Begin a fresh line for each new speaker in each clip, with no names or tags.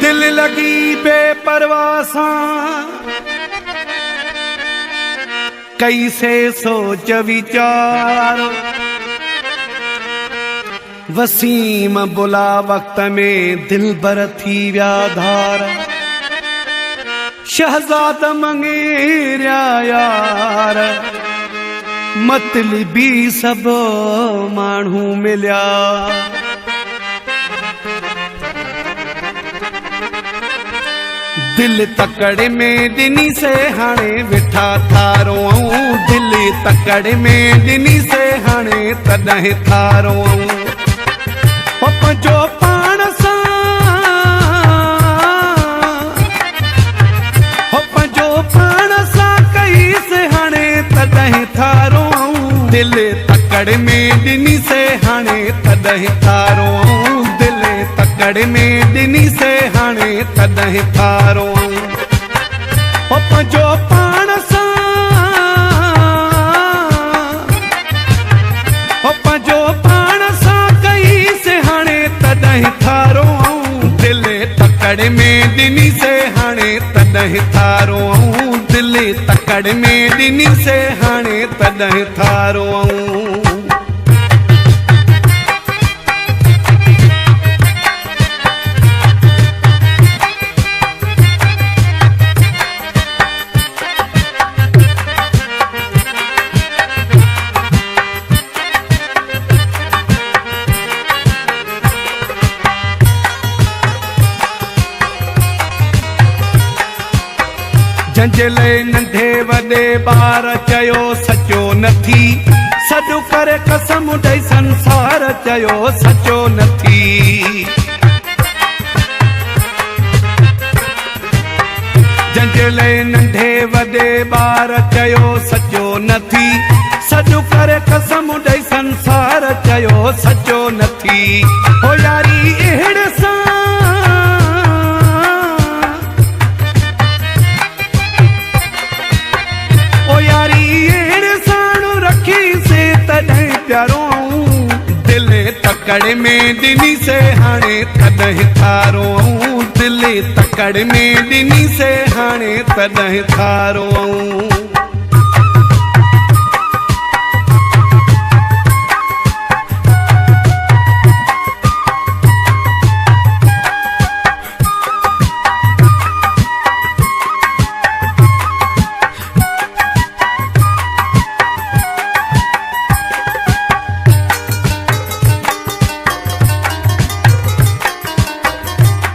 दिल लगी बेपरवाह सां कैसे सोच विचार वसीम बुला वक्त में दिल बर थी व्याधार शहजाद मंगेरिया यार मतलबी सब माण्हू मिलिया दिल तकड़े में दिनी से हाणे विठा थारो दिल तकड़े में दिनी से हाणे तॾहिं थारो पंहिंजो पाण सां पंहिंजो पाण सां कई से हाणे तॾहिं थारो दिल तकड़े में दिनी से हाणे तॾहिं थारो दिल तकड़े में दिनी से हाणे तॾहिं थारो पंहिंजो पाण सां पंहिंजो पाण सां कई से हाणे तॾहिं थारो दिल तकड़े में दिनी से हाणे तॾहिं थारो दिल तकड़े में दिनी से हाणे तॾहिं थारो जंहिंजे लाइ नंढे वॾे ॿार चयो सचो नथी सॾु करे कसम ॾेई संसार चयो सचो नथी जंहिंजे लाइ नंढे वॾे ॿार चयो सचो नथी सॾु करे कसम ॾेई संसार चयो सचो नथी हो यारी अहिड़े सां प्यारो दिल तकड़े में दिनी से हाणे तॾहिं थारो दिल तकड़े में दिनी से हाणे तॾहिं थारो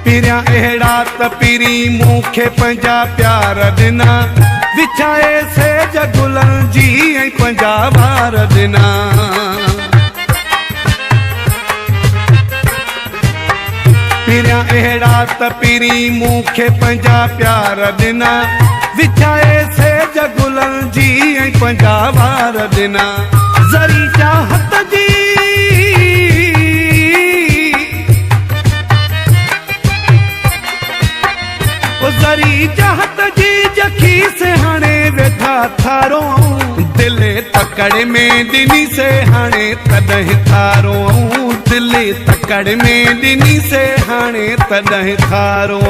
पिरिया अहिड़ा त पीरी मूंखे पंहिंजा प्यार ॾिना विछाए सेज गुलनि जी ऐं पंहिंजा वार ॾिना पिरिया अहिड़ा त पीरी मूंखे पंहिंजा प्यार ॾिना विछाए सेज गुलनि जी ऐं पंहिंजा वार ॾिना ज़री चाहत जी ज़री चाहत जी जखी से हाणे वेठा थारो दिल तकड़े में दिनी से हाणे तॾहिं थारो दिल तकड़े में दिनी से हाणे तॾहिं थारो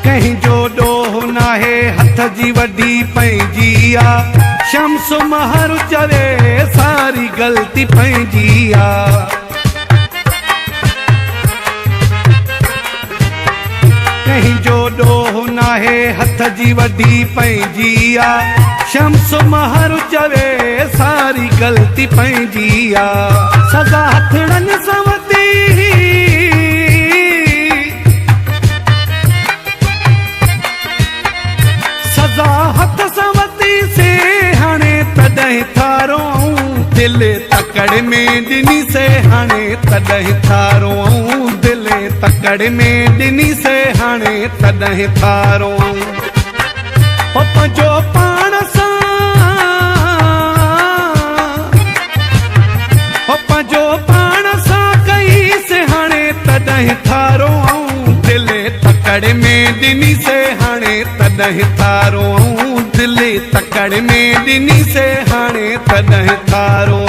कंहिंजो ॾोह नाहे हथ जी वॾी पंहिंजी आ शम्स महर चवे सारी ग़लती पंहिंजी आ कंहिंजो ॾोह नाहे हथ जी वॾी पंहिंजी आ शम्स महर चवे सारी ग़लती पंहिंजी आ सदा हथड़नि सां वती हथ सवती से हाणे तॾहिं दिल तकड़ में ॾिनी से हाणे तॾहिं थारो दिल तकड़ में ॾिनी से हाणे तॾहिं थारो पंहिंजो पाण सां पंहिंजो पाण सां कई से हाणे तॾहिं थारो दिल तकड़ में ॾिनी से हाणे तॾहिं थारो दिल तकड़ में ॾिनी से हाणे तॾहिं थारो